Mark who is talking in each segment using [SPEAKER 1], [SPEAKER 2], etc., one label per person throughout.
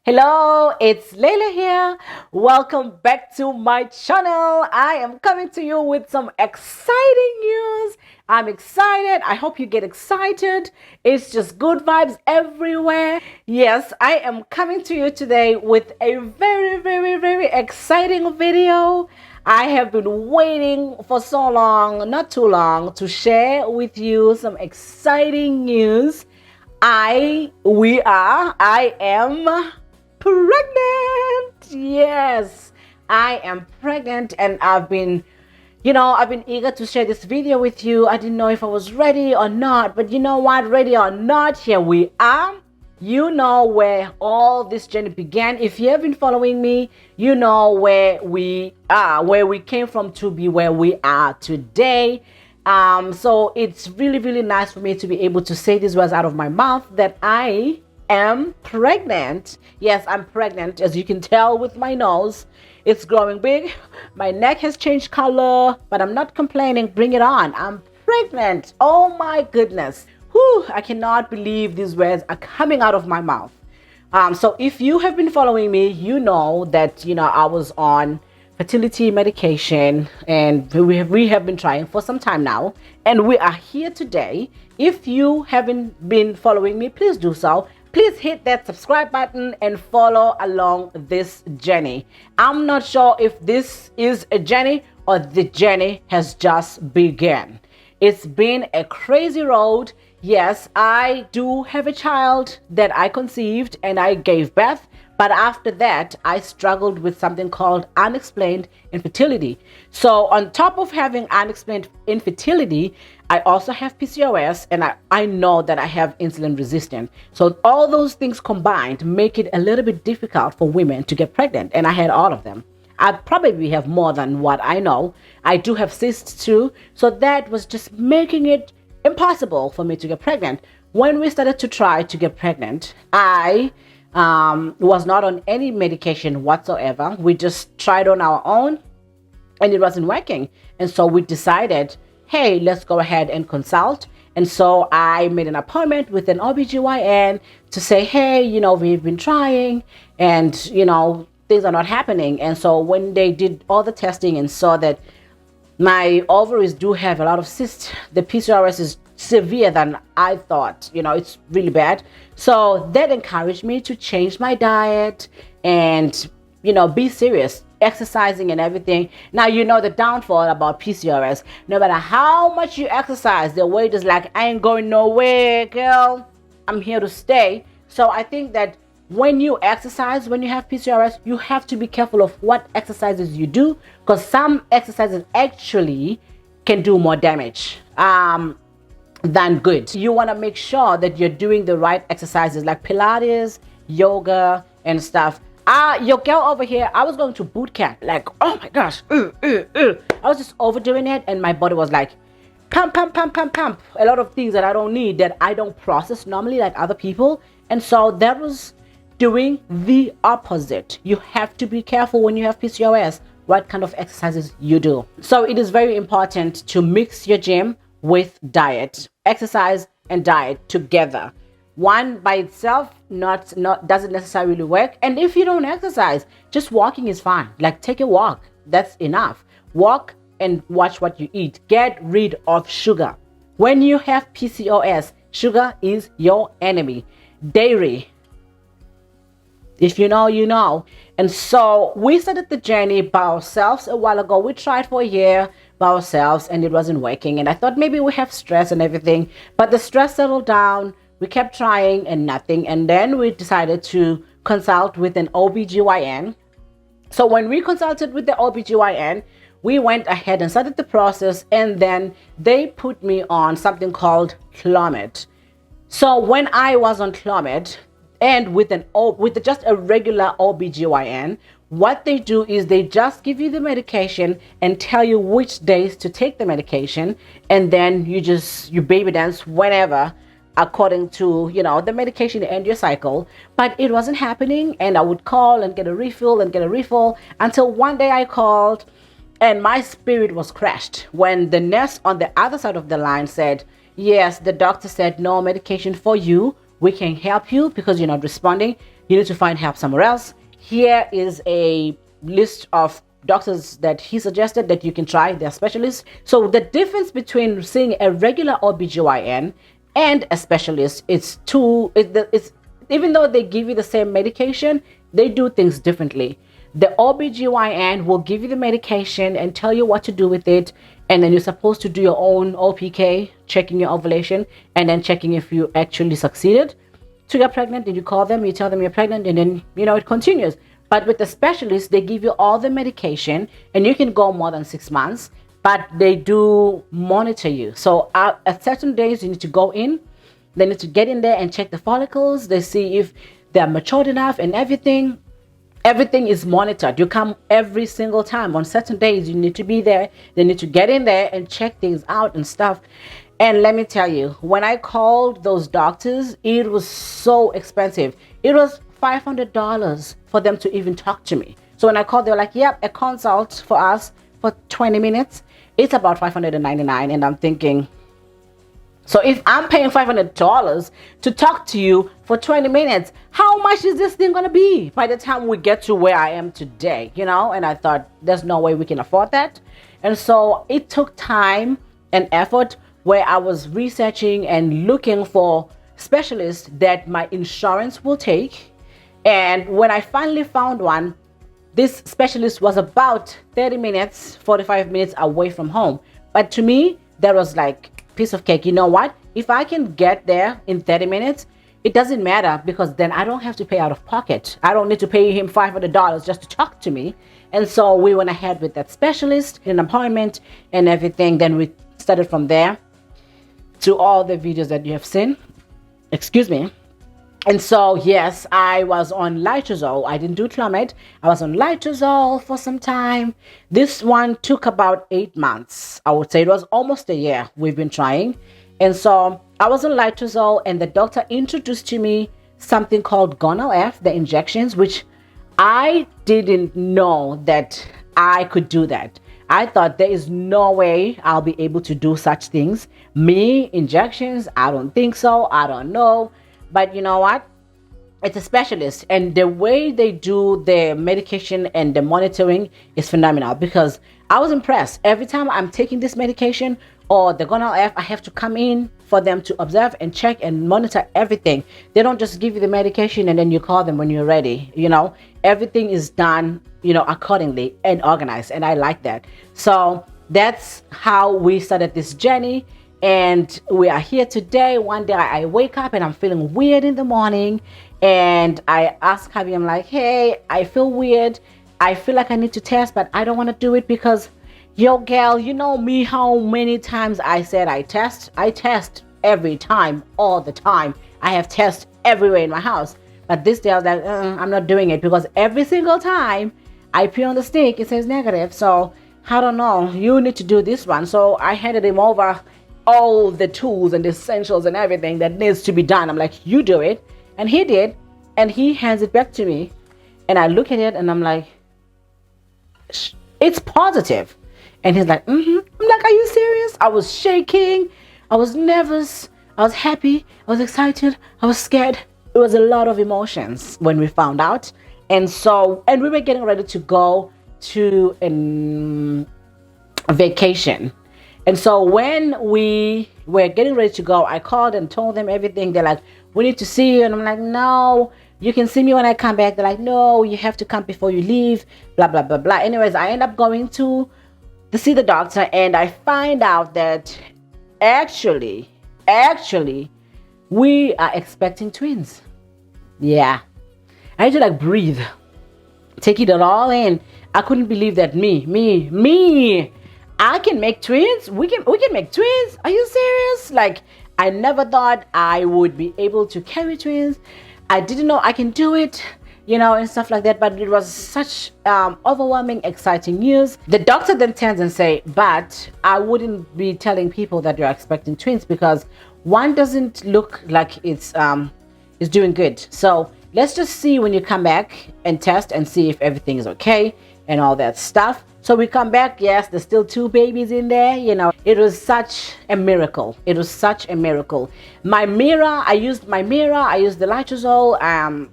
[SPEAKER 1] Hello, it's Layla here. Welcome back to my channel. I am coming to you with some exciting news. I'm excited. I hope you get excited. It's just good vibes everywhere. Yes, I am coming to you today with a very exciting video. I have been waiting for so long, not too long, to share with you some exciting news. I am pregnant. Yes, I am pregnant, and I've been eager to share this video with you. I didn't know if I was ready or not, but you know what? Ready or not, here we are. You know where all this journey began. If you have been following me, you know where we are, where we came from to be where we are today. So it's really nice for me to be able to say these words out of my mouth that I am pregnant. Yes, I'm pregnant. As you can tell with my nose, it's growing big. My neck has changed color, but I'm not complaining. Bring it on. I'm pregnant. Oh my goodness. Whew, I cannot believe these words are coming out of my mouth. So if you have been following me, you know that I was on fertility medication, and we have been trying for some time now, and we are here today. If you haven't been following me, please do so. Please hit that subscribe button and follow along this journey. I'm not sure if this is a journey or the journey has just begun. It's been a crazy road. Yes, I do have a child that I conceived and I gave birth. But after that, I struggled with something called unexplained infertility. So on top of having unexplained infertility, I also have PCOS, and I know that I have insulin resistance. So all those things combined make it a little bit difficult for women to get pregnant. And I had all of them. I probably have more than what I know. I do have cysts too. So that was just making it impossible for me to get pregnant. When we started to try to get pregnant, I was not on any medication whatsoever. We just tried on our own and it wasn't working. And so we decided, hey, let's go ahead and consult. And so I made an appointment with an OBGYN to say, hey, we've been trying and, things are not happening. And so when they did all the testing and saw that my ovaries do have a lot of cysts, the PCOS is severe than I thought. It's really bad. So that encouraged me to change my diet and be serious, exercising and everything. Now the downfall about PCOS, no matter how much you exercise, the weight is like, I ain't going nowhere, girl. I'm here to stay. So I think that when you exercise, when you have PCOS, you have to be careful of what exercises you do, because some exercises actually can do more damage than good. You want to make sure that you're doing the right exercises like Pilates, yoga, and stuff. Your girl over here, I was going to boot camp. Like, oh my gosh. I was just overdoing it, and my body was like, pump. A lot of things that I don't need, that I don't process normally like other people. And so that was doing the opposite. You have to be careful when you have PCOS, what kind of exercises you do. So it is very important to mix your gym with diet, exercise and diet together. One by itself doesn't necessarily work. And if you don't exercise, just walking is fine. Like, take a walk. That's enough. Walk and watch what you eat. Get rid of sugar. When you have PCOS, sugar is your enemy. Dairy, if you know, you know. And so we started the journey by ourselves a while ago. We tried for a year by ourselves and it wasn't working. And I thought maybe we have stress and everything, but the stress settled down. We kept trying and nothing. And then we decided to consult with an OBGYN. So when we consulted with the OBGYN, we went ahead and started the process, and then they put me on something called Clomid. So when I was on Clomid, and with just a regular OBGYN, what they do is they just give you the medication and tell you which days to take the medication, and then you baby dance whenever according to the medication and your cycle. But it wasn't happening, and I would call and get a refill until one day I called and my spirit was crushed when the nurse on the other side of the line said, yes, the doctor said no medication for you. We can help you because you're not responding. you need to find help somewhere else. Here is a list of doctors that he suggested that you can try. They're specialists. So the difference between seeing a regular OBGYN and a specialist, it's even though they give you the same medication, they do things differently. The OBGYN will give you the medication and tell you what to do with it, and then you're supposed to do your own OPK, checking your ovulation, and then checking if you actually succeeded to get pregnant. Then you call them, you tell them you're pregnant, and then it continues. But with the specialist, they give you all the medication, and you can go more than 6 months, but they do monitor you. So at certain days, you need to go in. They need to get in there and check the follicles. They see if they're matured enough and everything. Everything is monitored. You come every single time. On certain days, you need to be there. They need to get in there and check things out and stuff. And let me tell you, when I called those doctors, it was so expensive. It was $500 for them to even talk to me. So when I called, they were like, yep, a consult for us for 20 minutes. It's about $599. And I'm thinking, so if I'm paying $500 to talk to you for 20 minutes, how much is this thing going to be by the time we get to where I am today? And I thought, there's no way we can afford that. And so it took time and effort where I was researching and looking for specialists that my insurance will take. And when I finally found one, this specialist was about 30 minutes, 45 minutes away from home. But to me, that was like piece of cake. You know what? If I can get there in 30 minutes, it doesn't matter, because then I don't have to pay out of pocket. I don't need to pay him $500 just to talk to me. And so we went ahead with that specialist, an appointment and everything. Then we started from there to all the videos that you have seen. Excuse me. And so, yes, I was on Litrozole. I didn't do Clomid. I was on Litrozole for some time. This one took about 8 months. I would say it was almost a year we've been trying. And so I was on Litrozole, and the doctor introduced to me something called Gonal F, the injections, which I didn't know that I could do that. I thought there is no way I'll be able to do such things. Me, injections, I don't think so. I don't know. But you know what? It's a specialist, and the way they do the medication and the monitoring is phenomenal, because I was impressed. Every time I'm taking this medication or the Gonal F, I have to come in for them to observe and check and monitor everything. They don't just give you the medication and then you call them when you're ready. Everything is done, accordingly and organized. And I like that. So that's how we started this journey. And we are here today. One day I wake up and I'm feeling weird in the morning. And I ask Javi, I'm like, hey, I feel weird. I feel like I need to test, but I don't want to do it because, yo, girl, you know me, how many times I said I test. I test every time, all the time. I have tests everywhere in my house. But this day I was like, I'm not doing it, because every single time I pee on the stick, it says negative. So I don't know. You need to do this one. So I handed him over all the tools and the essentials and everything that needs to be done. I'm like, you do it. And he did. And he hands it back to me. And I look at it and I'm like, it's positive. And he's like, I'm like, are you serious? I was shaking. I was nervous. I was happy. I was excited. I was scared. It was a lot of emotions when we found out. And we were getting ready to go to a vacation. And so when we were getting ready to go, I called and told them everything. They're like, we need to see you. And I'm like, no, you can see me when I come back. They're like, no, you have to come before you leave, blah, blah, blah, blah. Anyways, I end up going to see the doctor, and I find out that actually, we are expecting twins. Yeah. I had to breathe, take it all in. I couldn't believe that me, I can make twins. We can make twins. Are you serious? I never thought I would be able to carry twins. I didn't know I can do it, and stuff like that. But it was such overwhelming, exciting news. The doctor then turns and say, but I wouldn't be telling people that you're expecting twins, because one doesn't look like it's doing good. So let's just see when you come back and test and see if everything is okay. and all that stuff. So we come back, yes, there's still 2 babies in there. It was such a miracle. It was such a miracle. My Mira, I used my Mira, I used the Litrozole,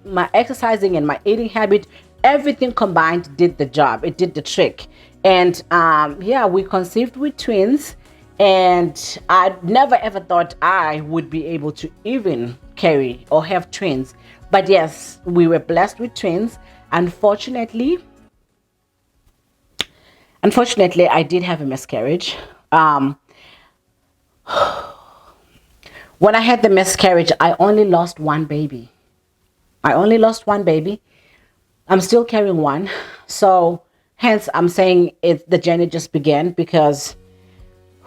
[SPEAKER 1] my exercising and my eating habit, everything combined did the job. It did the trick. And yeah, we conceived with twins. And I never ever thought I would be able to even carry or have twins. But yes, we were blessed with twins. Unfortunately, I did have a miscarriage. When I had the miscarriage, I only lost 1 baby. I'm still carrying 1. So hence I'm saying the journey just began, because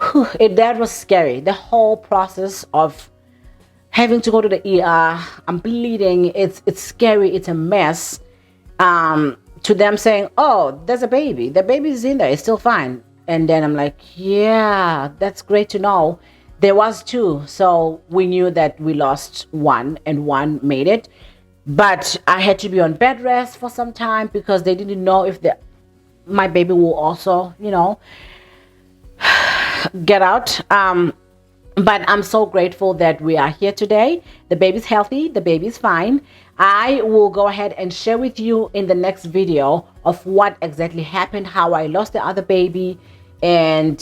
[SPEAKER 1] that was scary. The whole process of having to go to the ER, I'm bleeding. It's scary. It's a mess. To them saying, "Oh, there's a baby. The baby's in there. It's still fine." And then I'm like, "Yeah, that's great to know." There was 2, so we knew that we lost 1, and 1 made it. But I had to be on bed rest for some time, because they didn't know if my baby will also, get out. But I'm so grateful that we are here today. The baby's healthy. The baby's fine. I will go ahead and share with you in the next video of what exactly happened, how I lost the other baby, and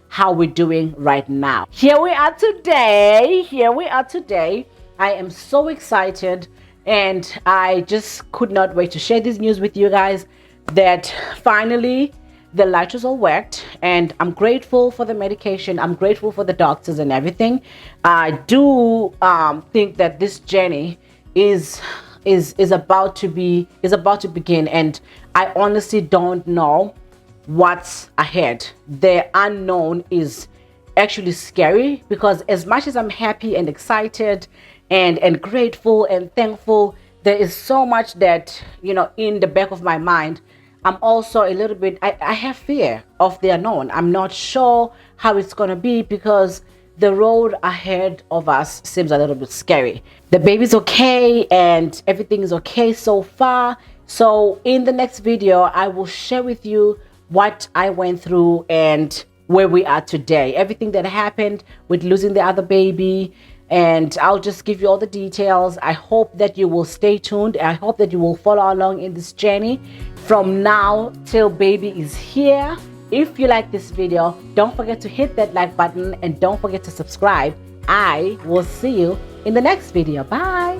[SPEAKER 1] how we're doing right now. Here we are today. I am so excited, and I just could not wait to share this news with you guys, that finally the Litrozole worked, and I'm grateful for the medication. I'm grateful for the doctors and everything. I do think that this journey is about to begin, and I honestly don't know what's ahead. The unknown is actually scary, because as much as I'm happy and excited and grateful and thankful, there is so much that in the back of my mind. I'm also a little bit, I have fear of the unknown. I'm not sure how it's going to be, because the road ahead of us seems a little bit scary. The baby's okay, and everything is okay so far. So in the next video, I will share with you what I went through and where we are today. Everything that happened with losing the other baby. And I'll just give you all the details. I hope that you will stay tuned. I hope that you will follow along in this journey from now till baby is here. If you like this video, don't forget to hit that like button, and don't forget to subscribe. I will see you in the next video. Bye.